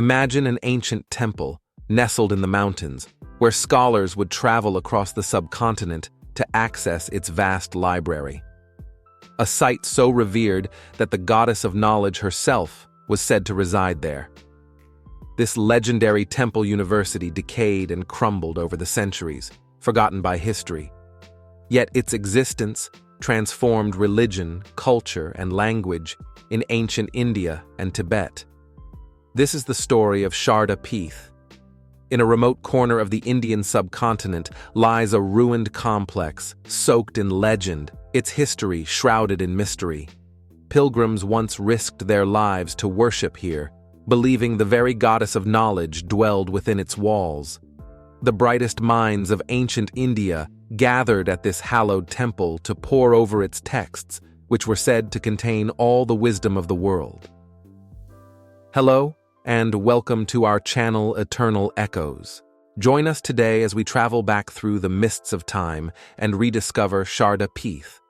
Imagine an ancient temple nestled in the mountains, where scholars would travel across the subcontinent to access its vast library. A site so revered that the goddess of knowledge herself was said to reside there. This legendary temple university decayed and crumbled over the centuries, forgotten by history. Yet its existence transformed religion, culture, and language in ancient India and Tibet. This is the story of Sharda Peeth. In a remote corner of the Indian subcontinent lies a ruined complex, soaked in legend, its history shrouded in mystery. Pilgrims once risked their lives to worship here, believing the very goddess of knowledge dwelled within its walls. The brightest minds of ancient India gathered at this hallowed temple to pore over its texts, which were said to contain all the wisdom of the world. Hello, and welcome to our channel Eternal Echoes. Join us today as we travel back through the mists of time and rediscover Sharda Peeth,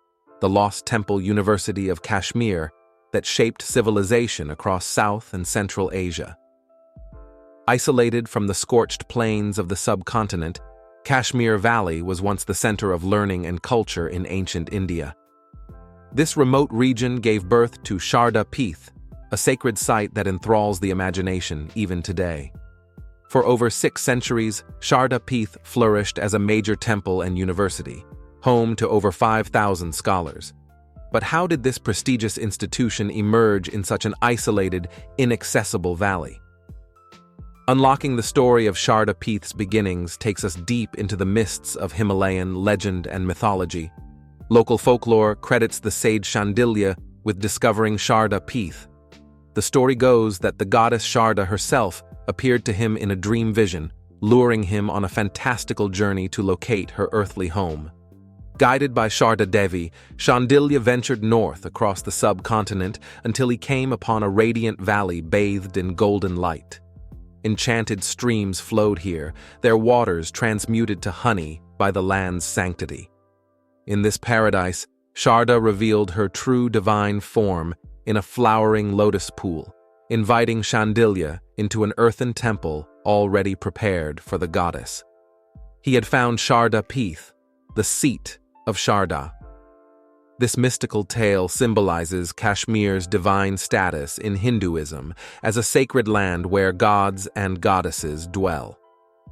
the lost temple university of Kashmir that shaped civilization across South and Central Asia. Isolated from the scorched plains of the subcontinent, Kashmir Valley was once the center of learning and culture in ancient India. This remote region gave birth to Sharda Peeth, a sacred site that enthralls the imagination even today. For over 6 centuries, Sharda Peeth flourished as a major temple and university, home to over 5,000 scholars. But how did this prestigious institution emerge in such an isolated, inaccessible valley? Unlocking the story of Sharda Peeth's beginnings takes us deep into the mists of Himalayan legend and mythology. Local folklore credits the sage Shandilya with discovering Sharda Peeth. The story goes that the goddess Sharda herself appeared to him in a dream vision, luring him on a fantastical journey to locate her earthly home. Guided by Sharda Devi, Shandilya ventured north across the subcontinent until he came upon a radiant valley bathed in golden light. Enchanted streams flowed here, their waters transmuted to honey by the land's sanctity. In this paradise, Sharda revealed her true divine form in a flowering lotus pool, inviting Shandilya into an earthen temple already prepared for the goddess. He had found Sharda Peeth, the seat of Sharda. This mystical tale symbolizes Kashmir's divine status in Hinduism as a sacred land where gods and goddesses dwell.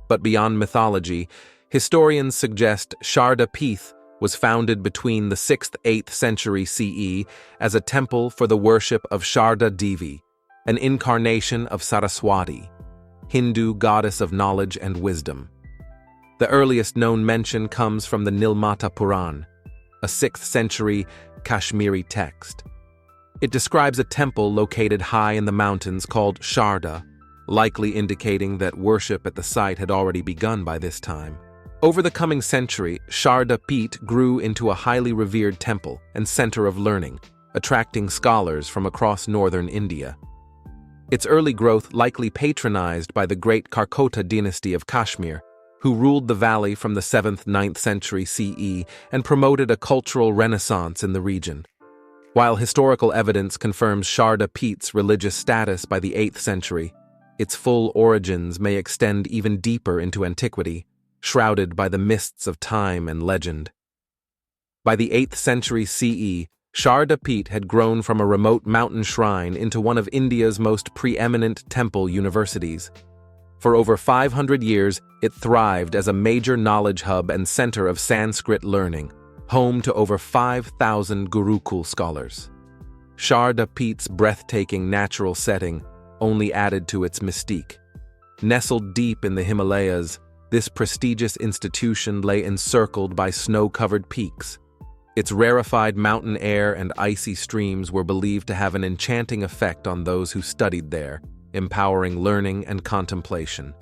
But beyond mythology, historians suggest Sharda Peeth was founded between the 6th–8th century CE as a temple for the worship of Sharda Devi, an incarnation of Saraswati, Hindu goddess of knowledge and wisdom. The earliest known mention comes from the Nilmata Puran, a 6th century Kashmiri text. It describes a temple located high in the mountains called Sharda, likely indicating that worship at the site had already begun by this time. Over the coming century, Sharda Peeth grew into a highly revered temple and center of learning, attracting scholars from across northern India. Its early growth likely patronized by the great Karkota dynasty of Kashmir, who ruled the valley from the 7th–9th century CE and promoted a cultural renaissance in the region. While historical evidence confirms Sharda Peeth's religious status by the 8th century, its full origins may extend even deeper into antiquity, shrouded by the mists of time and legend. By the 8th century CE, Sharda Peeth had grown from a remote mountain shrine into one of India's most preeminent temple universities. For over 500 years, it thrived as a major knowledge hub and center of Sanskrit learning, home to over 5,000 Gurukul scholars. Sharda Peeth's breathtaking natural setting only added to its mystique. Nestled deep in the Himalayas, this prestigious institution lay encircled by snow-covered peaks. Its rarefied mountain air and icy streams were believed to have an enchanting effect on those who studied there, empowering learning and contemplation.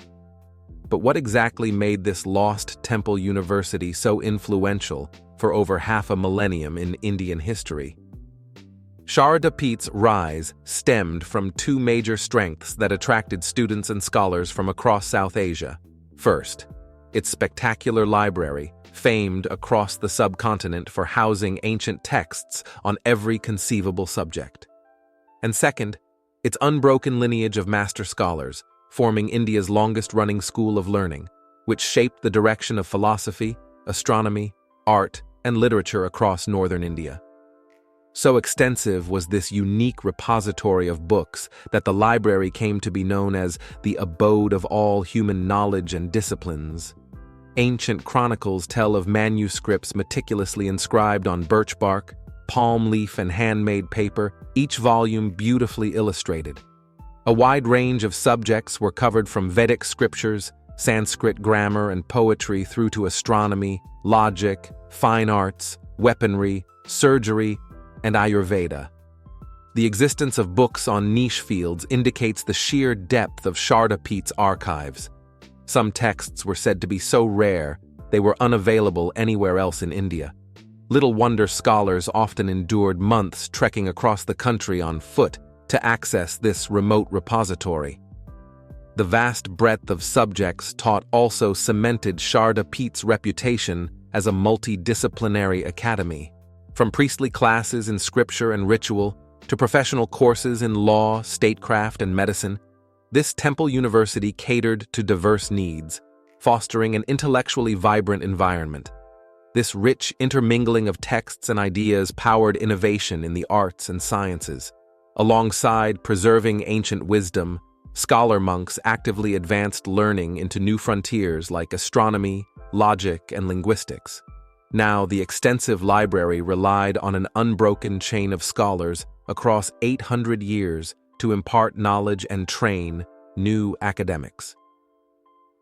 But what exactly made this lost temple university so influential for over half a millennium in Indian history? Sharda Peeth's rise stemmed from 2 major strengths that attracted students and scholars from across South Asia. First, its spectacular library, famed across the subcontinent for housing ancient texts on every conceivable subject. And second, its unbroken lineage of master scholars, forming India's longest-running school of learning, which shaped the direction of philosophy, astronomy, art, and literature across northern India. So extensive was this unique repository of books that the library came to be known as the abode of all human knowledge and disciplines. Ancient chronicles tell of manuscripts meticulously inscribed on birch bark, palm leaf, and handmade paper, each volume beautifully illustrated. A wide range of subjects were covered from Vedic scriptures, Sanskrit grammar and poetry through to astronomy, logic, fine arts, weaponry, surgery, and Ayurveda. The existence of books on niche fields indicates the sheer depth of Sharda Peeth's archives. Some texts were said to be so rare they were unavailable anywhere else in India. Little wonder scholars often endured months trekking across the country on foot to access this remote repository. The vast breadth of subjects taught also cemented Sharda Peeth's reputation as a multidisciplinary academy. From priestly classes in scripture and ritual to professional courses in law, statecraft, and medicine, this temple university catered to diverse needs, fostering an intellectually vibrant environment. This rich intermingling of texts and ideas powered innovation in the arts and sciences. Alongside preserving ancient wisdom, scholar monks actively advanced learning into new frontiers like astronomy, logic, and linguistics. Now, the extensive library relied on an unbroken chain of scholars across 800 years to impart knowledge and train new academics.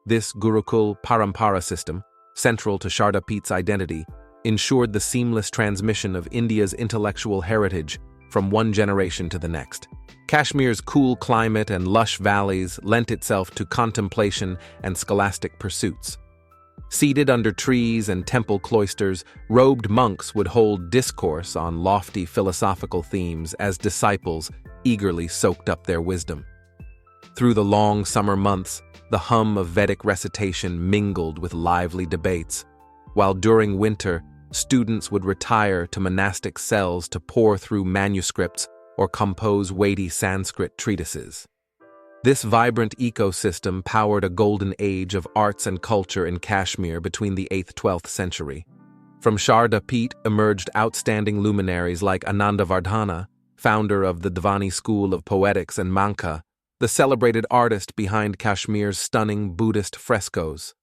This Gurukul Parampara system, central to Sharda Peeth's identity, ensured the seamless transmission of India's intellectual heritage from one generation to the next. Kashmir's cool climate and lush valleys lent itself to contemplation and scholastic pursuits. Seated under trees and temple cloisters, robed monks would hold discourse on lofty philosophical themes as disciples eagerly soaked up their wisdom. Through the long summer months, the hum of Vedic recitation mingled with lively debates, while during winter, students would retire to monastic cells to pore through manuscripts or compose weighty Sanskrit treatises. This vibrant ecosystem powered a golden age of arts and culture in Kashmir between the 8th–12th century. From Sharda Peeth emerged outstanding luminaries like Anandavardhana, founder of the Dvani school of poetics, and Manka, the celebrated artist behind Kashmir's stunning Buddhist frescoes.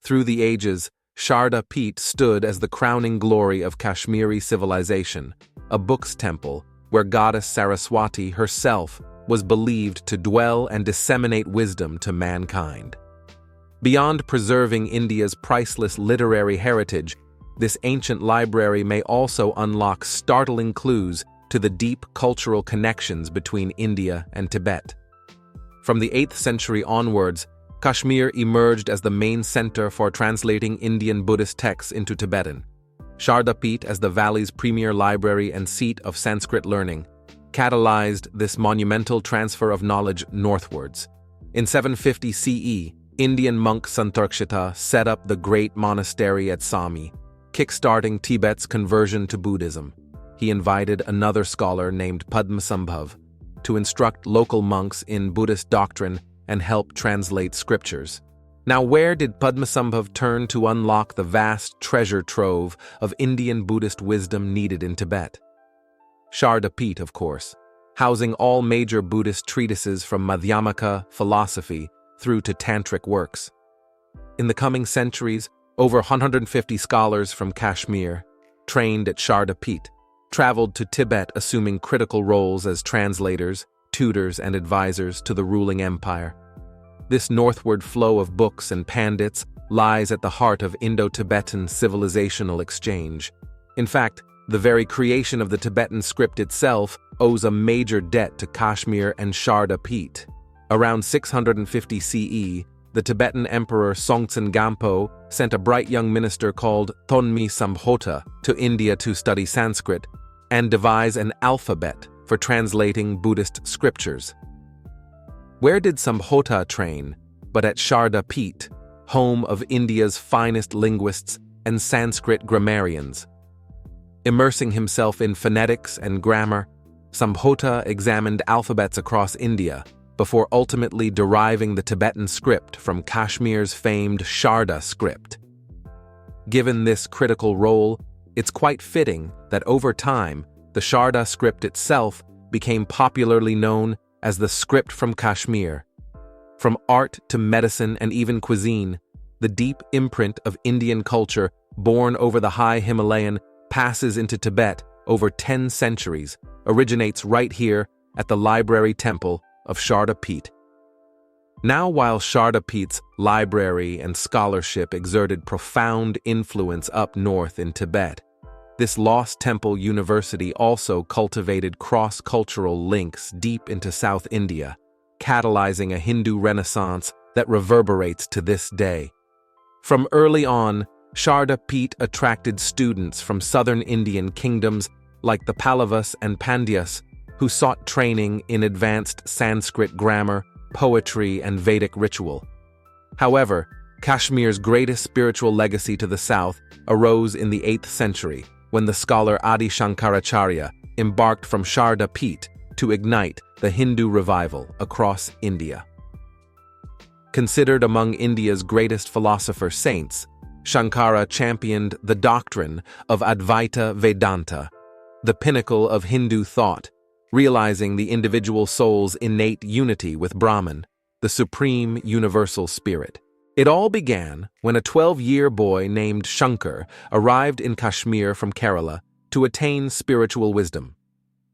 Through the ages, Sharda Peeth stood as the crowning glory of Kashmiri civilization, a books temple where goddess Saraswati herself was believed to dwell and disseminate wisdom to mankind. Beyond preserving India's priceless literary heritage, this ancient library may also unlock startling clues to the deep cultural connections between India and Tibet. From the 8th century onwards, Kashmir emerged as the main center for translating Indian Buddhist texts into Tibetan. Sharda Peeth, as the valley's premier library and seat of Sanskrit learning, catalyzed this monumental transfer of knowledge northwards. In 750 CE, Indian monk Santarkshita set up the great monastery at Sami, kickstarting Tibet's conversion to Buddhism. He invited another scholar named Padmasambhav to instruct local monks in Buddhist doctrine and help translate scriptures. Now, where did Padmasambhav turn to unlock the vast treasure trove of Indian Buddhist wisdom needed in Tibet? Sharda Peeth, of course, housing all major Buddhist treatises from Madhyamaka philosophy through to tantric works. In the coming centuries, over 150 scholars from Kashmir, trained at Sharda Peeth, traveled to Tibet, assuming critical roles as translators, tutors, and advisors to the ruling empire. This northward flow of books and pandits lies at the heart of Indo-Tibetan civilizational exchange. In fact, the very creation of the Tibetan script itself owes a major debt to Kashmir and Sharda Peeth. Around 650 CE, the Tibetan emperor Songtsen Gampo sent a bright young minister called Thonmi Sambhota to India to study Sanskrit and devise an alphabet for translating Buddhist scriptures. Where did Sambhota train but at Sharda Peeth, home of India's finest linguists and Sanskrit grammarians? Immersing himself in phonetics and grammar, Sambhota examined alphabets across India before ultimately deriving the Tibetan script from Kashmir's famed Sharda script. Given this critical role, it's quite fitting that over time, the Sharda script itself became popularly known as the script from Kashmir. From art to medicine and even cuisine, the deep imprint of Indian culture born over the high Himalayan passes into Tibet over 10 centuries, originates right here at the library temple of Sharda Peeth. Now, while Sharda Peeth's library and scholarship exerted profound influence up north in Tibet, this lost temple university also cultivated cross-cultural links deep into South India, catalyzing a Hindu renaissance that reverberates to this day. From early on, Sharda Peeth attracted students from southern Indian kingdoms like the Pallavas and Pandyas, who sought training in advanced Sanskrit grammar, poetry, and Vedic ritual. However, Kashmir's greatest spiritual legacy to the south arose in the 8th century, when the scholar Adi Shankaracharya embarked from Sharda Peeth to ignite the Hindu revival across India. Considered among India's greatest philosopher saints, Shankara championed the doctrine of Advaita Vedanta, the pinnacle of Hindu thought, realizing the individual soul's innate unity with Brahman, the supreme universal spirit. It all began when a 12-year boy named Shankar arrived in Kashmir from Kerala to attain spiritual wisdom.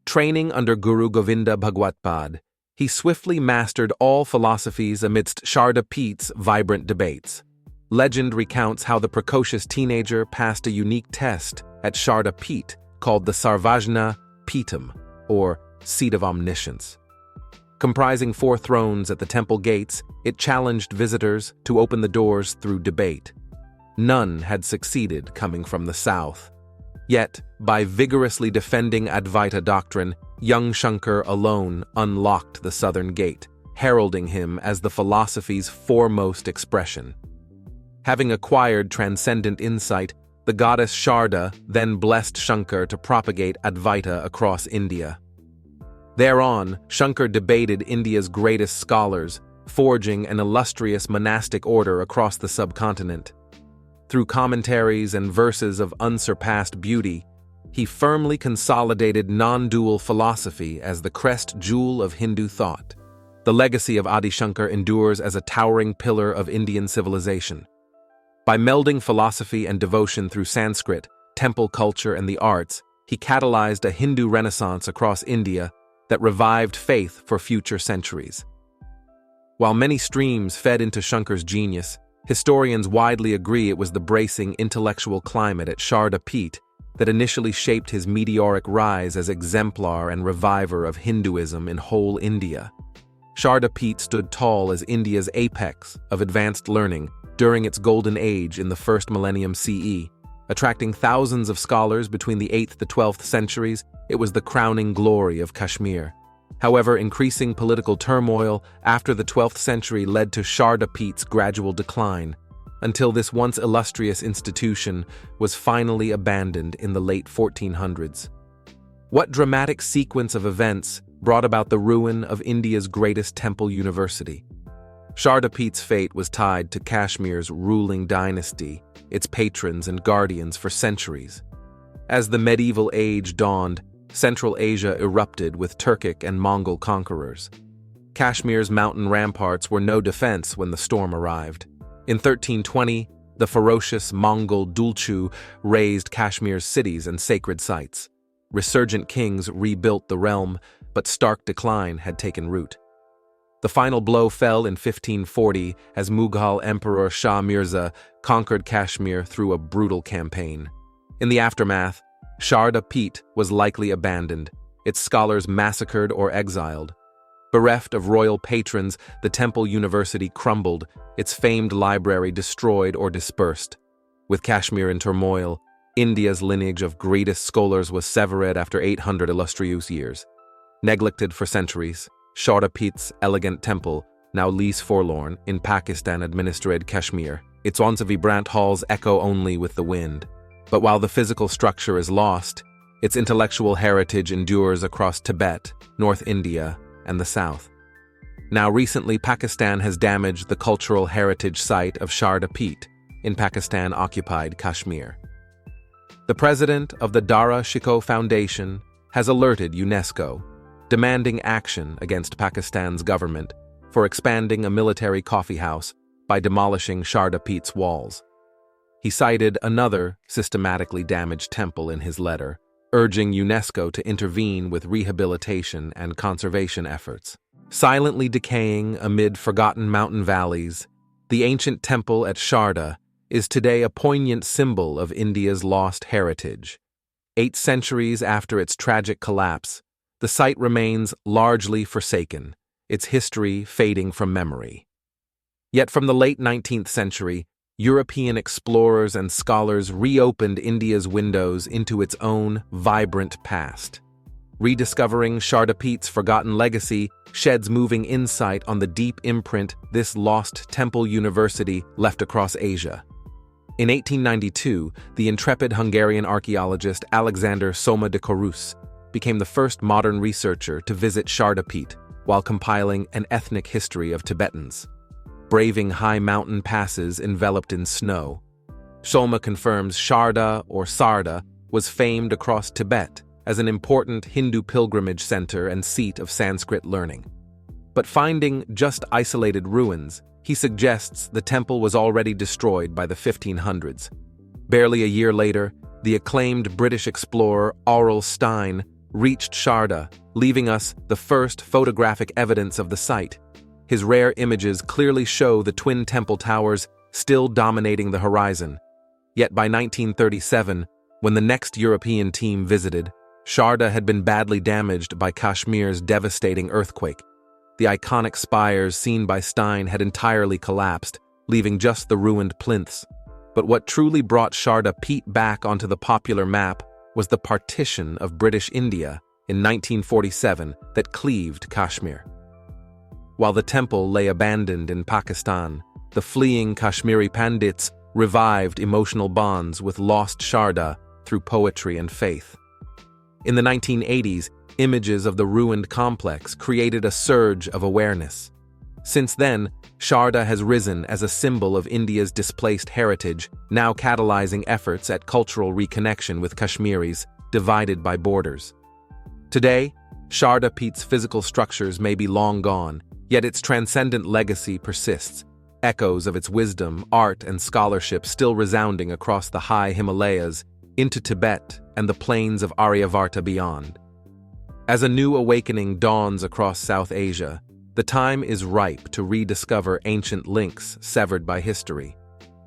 Training under Guru Govinda Bhagwatpad, he swiftly mastered all philosophies amidst Sharda Peeth's vibrant debates. Legend recounts how the precocious teenager passed a unique test at Sharda Peeth called the Sarvajna Peetham, or Seat of Omniscience. Comprising 4 thrones at the temple gates, it challenged visitors to open the doors through debate. None had succeeded coming from the south. Yet, by vigorously defending Advaita doctrine, young Shankar alone unlocked the southern gate, heralding him as the philosophy's foremost expression. Having acquired transcendent insight, the goddess Sharda then blessed Shankar to propagate Advaita across India. Thereon, Shankar debated India's greatest scholars, forging an illustrious monastic order across the subcontinent. Through commentaries and verses of unsurpassed beauty, he firmly consolidated non-dual philosophy as the crest jewel of Hindu thought. The legacy of Adi Shankar endures as a towering pillar of Indian civilization. By melding philosophy and devotion through Sanskrit, temple culture, and the arts, he catalyzed a Hindu renaissance across India that revived faith for future centuries. While many streams fed into Shankar's genius, historians widely agree it was the bracing intellectual climate at Sharda Peeth that initially shaped his meteoric rise as exemplar and reviver of Hinduism in whole India. Sharda Peeth stood tall as India's apex of advanced learning during its golden age in the first millennium CE. Attracting thousands of scholars between the 8th to 12th centuries, it was the crowning glory of Kashmir. However, increasing political turmoil after the 12th century led to Sharda Peeth's gradual decline, until this once illustrious institution was finally abandoned in the late 1400s. What dramatic sequence of events brought about the ruin of India's greatest temple university? Sharda Peeth's fate was tied to Kashmir's ruling dynasty, its patrons and guardians for centuries. As the medieval age dawned, Central Asia erupted with Turkic and Mongol conquerors. Kashmir's mountain ramparts were no defense when the storm arrived. In 1320, the ferocious Mongol Dulchu razed Kashmir's cities and sacred sites. Resurgent kings rebuilt the realm, but stark decline had taken root. The final blow fell in 1540 as Mughal Emperor Shah Mirza conquered Kashmir through a brutal campaign. In the aftermath, Sharda Peeth was likely abandoned, its scholars massacred or exiled. Bereft of royal patrons, the temple university crumbled, its famed library destroyed or dispersed. With Kashmir in turmoil, India's lineage of greatest scholars was severed after 800 illustrious years. Neglected for centuries, Sharda Peeth's elegant temple now lies forlorn in Pakistan-administered Kashmir. Its once vibrant halls echo only with the wind. But while the physical structure is lost, Its intellectual heritage endures across Tibet, North India, and the South. Now recently, Pakistan has damaged the cultural heritage site of Sharda Peeth in Pakistan-occupied Kashmir. The president of the Dara Shikoh Foundation has alerted UNESCO, demanding action against Pakistan's government for expanding a military coffeehouse by demolishing Sharda Peeth's walls. He cited another systematically damaged temple in his letter, urging UNESCO to intervene with rehabilitation and conservation efforts. Silently decaying amid forgotten mountain valleys, the ancient temple at Sharda is today a poignant symbol of India's lost heritage. 8 centuries after its tragic collapse, the site remains largely forsaken, its history fading from memory. Yet from the late 19th century, European explorers and scholars reopened India's windows into its own vibrant past. Rediscovering Sharda Peeth's forgotten legacy sheds moving insight on the deep imprint this lost temple university left across Asia. In 1892, the intrepid Hungarian archaeologist Alexander Soma de Corus became the first modern researcher to visit Sharda Peeth while compiling an ethnic history of Tibetans. Braving high mountain passes enveloped in snow, Soma confirms Sharda or Sarda was famed across Tibet as an important Hindu pilgrimage center and seat of Sanskrit learning. But finding just isolated ruins, he suggests the temple was already destroyed by the 1500s. Barely a year later, the acclaimed British explorer Aurel Stein reached Sharda, leaving us the first photographic evidence of the site. His rare images clearly show the twin temple towers still dominating the horizon. Yet by 1937, when the next European team visited, Sharda had been badly damaged by Kashmir's devastating earthquake. The iconic spires seen by Stein had entirely collapsed, leaving just the ruined plinths. But what truly brought Sharda Peeth back onto the popular map was the partition of British India in 1947 that cleaved Kashmir. While the temple lay abandoned in Pakistan, the fleeing Kashmiri Pandits revived emotional bonds with lost Sharda through poetry and faith. In the 1980s, images of the ruined complex created a surge of awareness. Since then, Sharda has risen as a symbol of India's displaced heritage, now catalyzing efforts at cultural reconnection with Kashmiris divided by borders. Today, Sharda Peeth's physical structures may be long gone, yet its transcendent legacy persists, echoes of its wisdom, art, and scholarship still resounding across the high Himalayas, into Tibet and the plains of Aryavarta beyond. As a new awakening dawns across South Asia, the time is ripe to rediscover ancient links severed by history.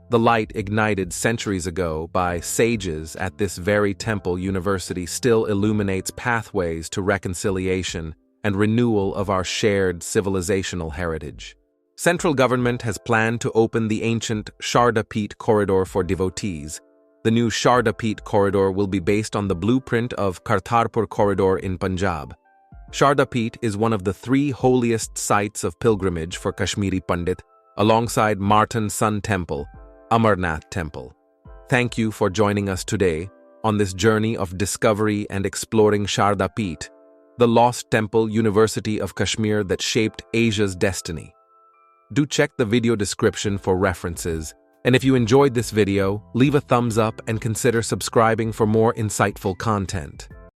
The light ignited centuries ago by sages at this very temple university still illuminates pathways to reconciliation and renewal of our shared civilizational heritage. Central government has planned to open the ancient Sharda Peeth corridor for devotees. The new Sharda Peeth corridor will be based on the blueprint of Kartarpur corridor in Punjab. Sharda Peeth is one of the 3 holiest sites of pilgrimage for Kashmiri Pandit, alongside Martin Sun Temple, Amarnath Temple. Thank you for joining us today on this journey of discovery and exploring Sharda Peeth, the lost temple university of Kashmir that shaped Asia's destiny. Do check the video description for references, and if you enjoyed this video, leave a thumbs up and consider subscribing for more insightful content.